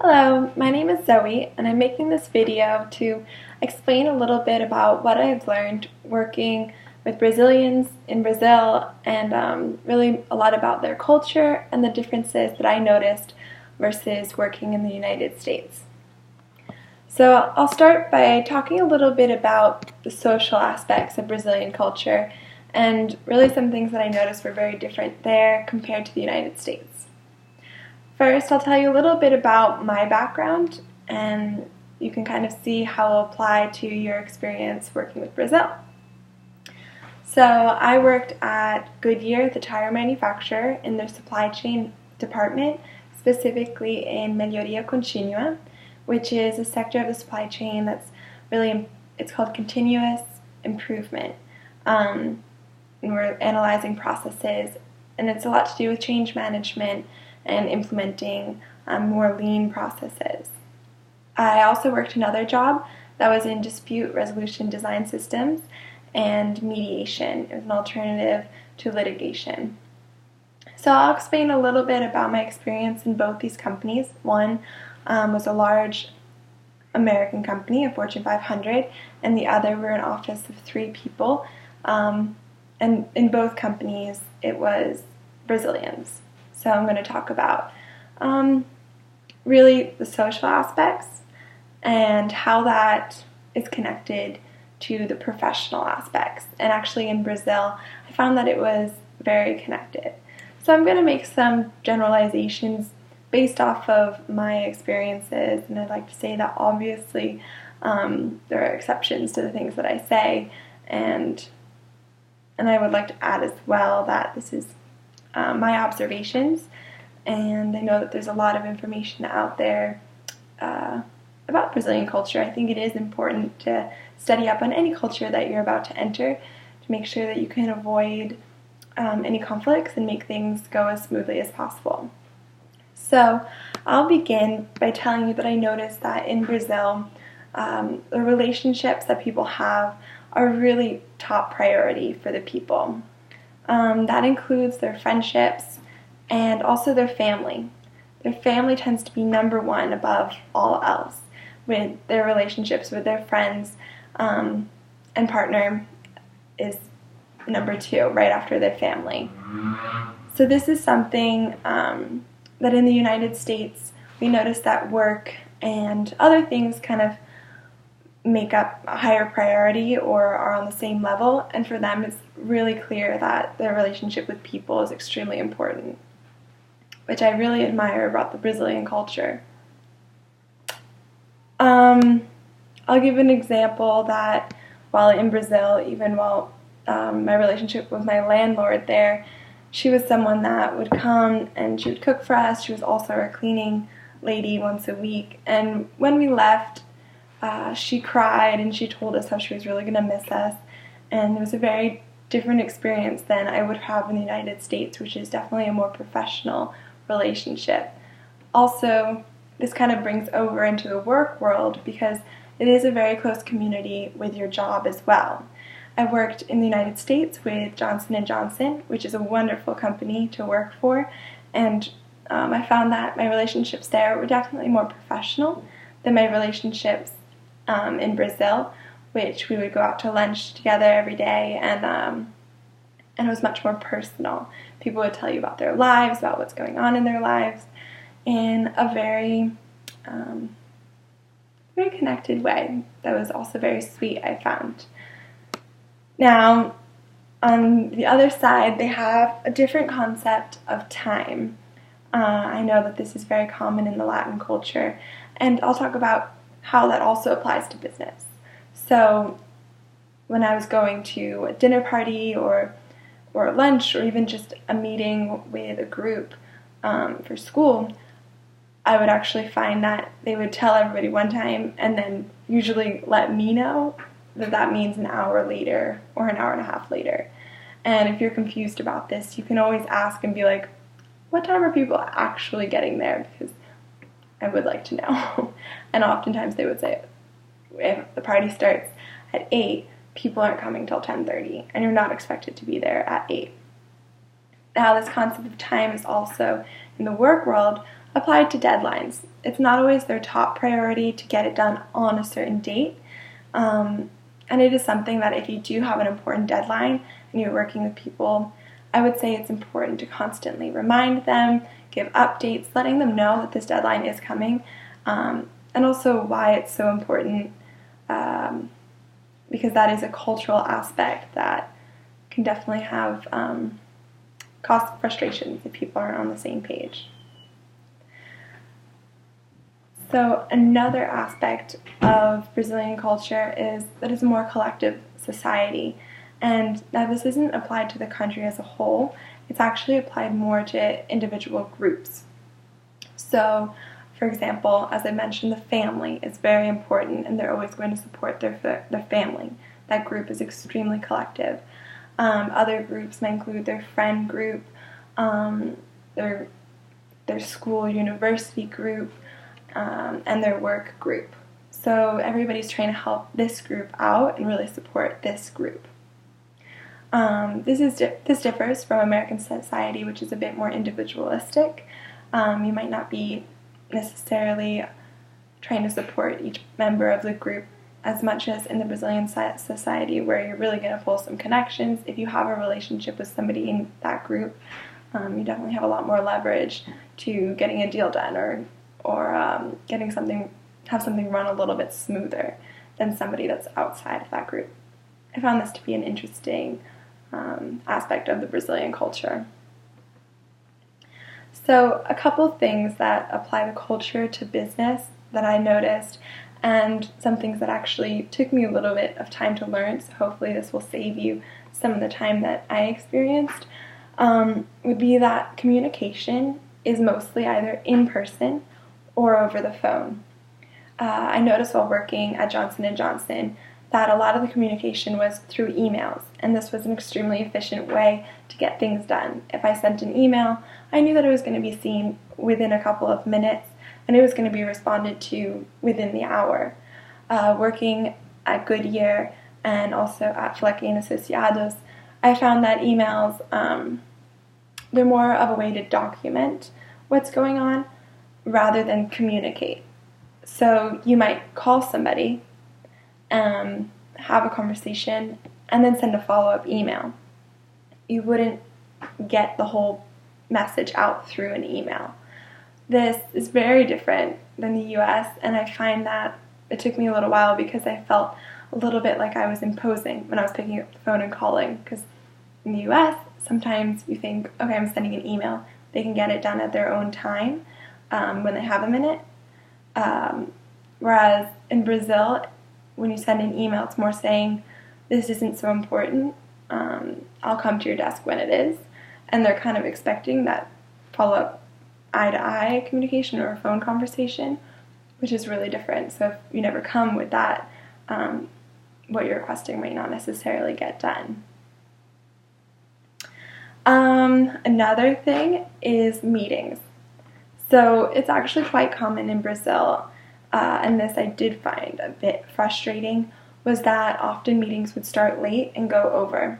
Hello, my name is Zoe, and I'm making this video to explain a little bit about what I've learned working with Brazilians in Brazil and really a lot about their culture and the differences that I noticed versus working in the United States. So I'll start by talking a little bit about the social aspects of Brazilian culture and really some things that I noticed were very different there compared to the United States. First, I'll tell you a little bit about my background, and you can kind of see how it'll apply to your experience working with Brazil. So I worked at Goodyear, the tire manufacturer, in their supply chain department, specifically in Melhoria Contínua, which is a sector of the supply chain that's really, it's called continuous improvement. And we're analyzing processes, and it's a lot to do with change management and implementing more lean processes. I also worked another job that was in dispute resolution design systems and mediation. It was an alternative to litigation. So I'll explain a little bit about my experience in both these companies. One was a large American company, a Fortune 500, and the other were an office of 3 people. And in both companies, it was Brazilians. So I'm going to talk about really the social aspects and how that is connected to the professional aspects. And actually in Brazil, I found that it was very connected. So I'm going to make some generalizations based off of my experiences, and I'd like to say that obviously there are exceptions to the things that I say, and I would like to add as well that this is my observations, and I know that there's a lot of information out there about Brazilian culture. I think it is important to study up on any culture that you're about to enter to make sure that you can avoid any conflicts and make things go as smoothly as possible. So I'll begin by telling you that I noticed that in Brazil, the relationships that people have are really top priority for the people. That includes their friendships and also their family. Their family tends to be number one above all else, with their relationships with their friends and partner is number 2, right after their family. So this is something that in the United States we notice that work and other things kind of make up a higher priority or are on the same level, and for them it's really clear that their relationship with people is extremely important, which I really admire about the Brazilian culture. I'll give an example that while in Brazil, even while my relationship with my landlord there, she was someone that would come and she would cook for us. She was also our cleaning lady once a week, and when we left, she cried and she told us how she was really going to miss us, and it was a very different experience than I would have in the United States, which is definitely a more professional relationship. Also, this kind of brings over into the work world because it is a very close community with your job as well. I worked in the United States with Johnson & Johnson, which is a wonderful company to work for, and I found that my relationships there were definitely more professional than my relationships in Brazil, which we would go out to lunch together every day, and it was much more personal. People would tell you about their lives, about what's going on in their lives, in a very connected way that was also very sweet, I found. Now, on the other side, they have a different concept of time. I know that this is very common in the Latin culture, and I'll talk about how that also applies to business. So when I was going to a dinner party or lunch or even just a meeting with a group for school, I would actually find that they would tell everybody one time and then usually let me know that that means an hour later or an hour and a half later. And if you're confused about this, you can always ask and be like, what time are people actually getting there? Because I would like to know. And oftentimes they would say, if the party starts at 8, people aren't coming till 10:30, and you're not expected to be there at 8. Now, this concept of time is also, in the work world, applied to deadlines. It's not always their top priority to get it done on a certain date. And it is something that if you do have an important deadline and you're working with people, I would say it's important to constantly remind them, give updates, letting them know that this deadline is coming, and also why it's so important, because that is a cultural aspect that can definitely have cause frustrations if people aren't on the same page. So another aspect of Brazilian culture is that it's a more collective society. And now this isn't applied to the country as a whole, it's actually applied more to individual groups. So, for example, as I mentioned, the family is very important and they're always going to support their family. That group is extremely collective. Other groups might include their friend group, their school, university group, and their work group. So everybody's trying to help this group out and really support this group. This differs from American society, which is a bit more individualistic. You might not be necessarily trying to support each member of the group as much as in the Brazilian society, where you're really going to pull some connections. If you have a relationship with somebody in that group, you definitely have a lot more leverage to getting a deal done or have something run a little bit smoother than somebody that's outside of that group. I found this to be an interesting aspect of the Brazilian culture. So a couple things that apply the culture to business that I noticed, and some things that actually took me a little bit of time to learn, so hopefully this will save you some of the time that I experienced, would be that communication is mostly either in person or over the phone. I noticed while working at Johnson & Johnson that a lot of the communication was through emails, and this was an extremely efficient way to get things done. If I sent an email, I knew that it was going to be seen within a couple of minutes, and it was going to be responded to within the hour. Working at Goodyear and also at Fleck and Associados, I found that emails, they're more of a way to document what's going on rather than communicate. So you might call somebody, have a conversation, and then send a follow-up email. You wouldn't get the whole message out through an email. This is very different than the US, and I find that it took me a little while because I felt a little bit like I was imposing when I was picking up the phone and calling, because in the US, sometimes you think, okay, I'm sending an email. They can get it done at their own time when they have a minute. Whereas in Brazil, when you send an email, it's more saying, this isn't so important. I'll come to your desk when it is. And they're kind of expecting that follow-up eye-to-eye communication or a phone conversation, which is really different. So if you never come with that, what you're requesting might not necessarily get done. Another thing is meetings. So it's actually quite common in Brazil, and this I did find a bit frustrating, was that often meetings would start late and go over.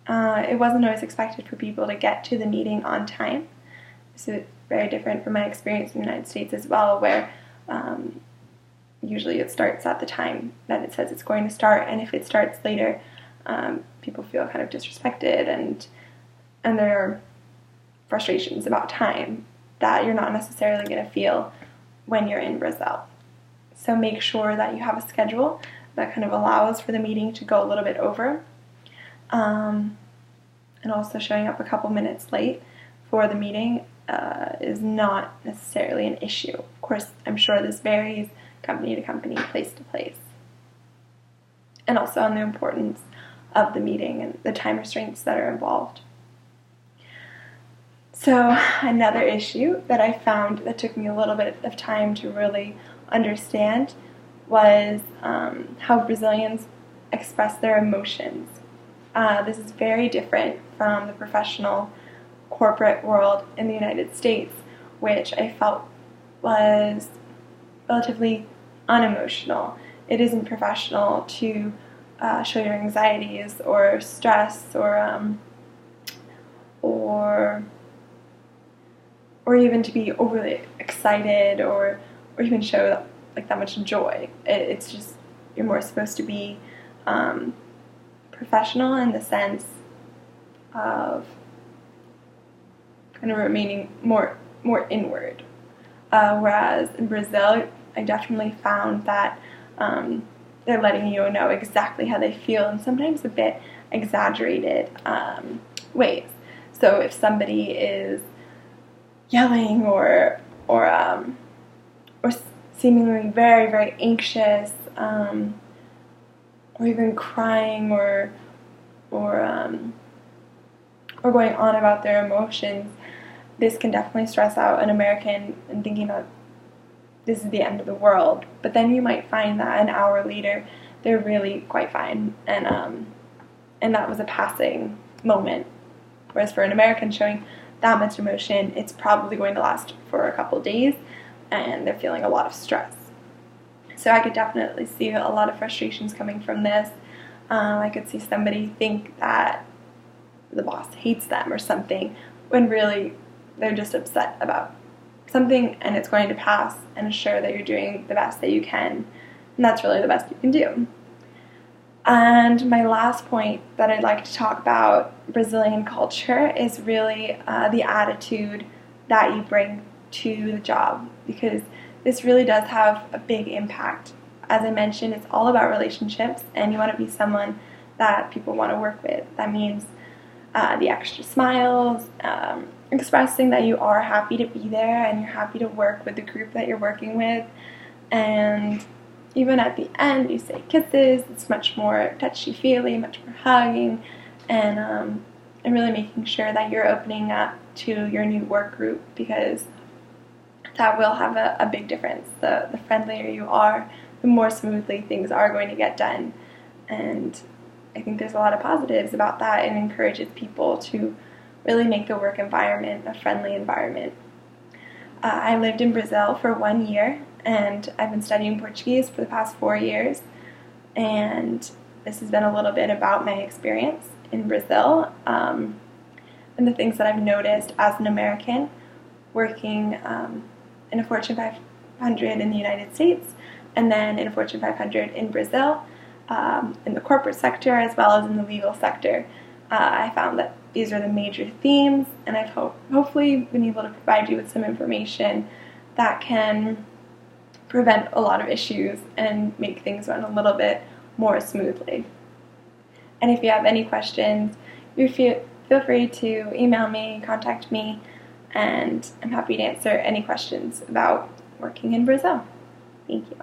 It wasn't always expected for people to get to the meeting on time. This is very different from my experience in the United States as well, where usually it starts at the time that it says it's going to start, and if it starts later, people feel kind of disrespected, and there are frustrations about time that you're not necessarily going to feel when you're in Brazil. So make sure that you have a schedule that kind of allows for the meeting to go a little bit over. And also showing up a couple minutes late for the meeting is not necessarily an issue. Of course, I'm sure this varies company to company, place to place. And also on the importance of the meeting and the time restraints that are involved. So another issue that I found that took me a little bit of time to really understand was how Brazilians express their emotions. This is very different from the professional corporate world in the United States, which I felt was relatively unemotional. It isn't professional to show your anxieties or stress or or even to be overly excited or even show like that much joy. It's just, you're more supposed to be professional in the sense of kind of remaining more inward. Whereas in Brazil, I definitely found that they're letting you know exactly how they feel, in sometimes a bit exaggerated ways. So if somebody is yelling or seemingly very, very anxious, or even crying or going on about their emotions, this can definitely stress out an American and thinking that this is the end of the world. But then you might find that an hour later they're really quite fine, and that was a passing moment. Whereas for an American showing that much emotion, it's probably going to last for a couple days, and they're feeling a lot of stress. So I could definitely see a lot of frustrations coming from this. I could see somebody think that the boss hates them or something, when really they're just upset about something, and it's going to pass, and assure that you're doing the best that you can, and that's really the best you can do. And my last point that I'd like to talk about Brazilian culture is really the attitude that you bring to the job, because this really does have a big impact. As I mentioned, it's all about relationships, and you want to be someone that people want to work with. That means the extra smiles, expressing that you are happy to be there and you're happy to work with the group that you're working with. And even at the end, you say kisses. It's much more touchy-feely, much more hugging, and really making sure that you're opening up to your new work group, because that will have a big difference. The friendlier you are, the more smoothly things are going to get done. And I think there's a lot of positives about that, and encourages people to really make the work environment a friendly environment. I lived in Brazil for 1 year, and I've been studying Portuguese for the past 4 years. And this has been a little bit about my experience in Brazil, and the things that I've noticed as an American working in a Fortune 500 in the United States, and then in a Fortune 500 in Brazil, in the corporate sector as well as in the legal sector. I found that these are the major themes, and I've hopefully been able to provide you with some information that can prevent a lot of issues and make things run a little bit more smoothly. And if you have any questions, feel free to email me, contact me, and I'm happy to answer any questions about working in Brazil. Thank you.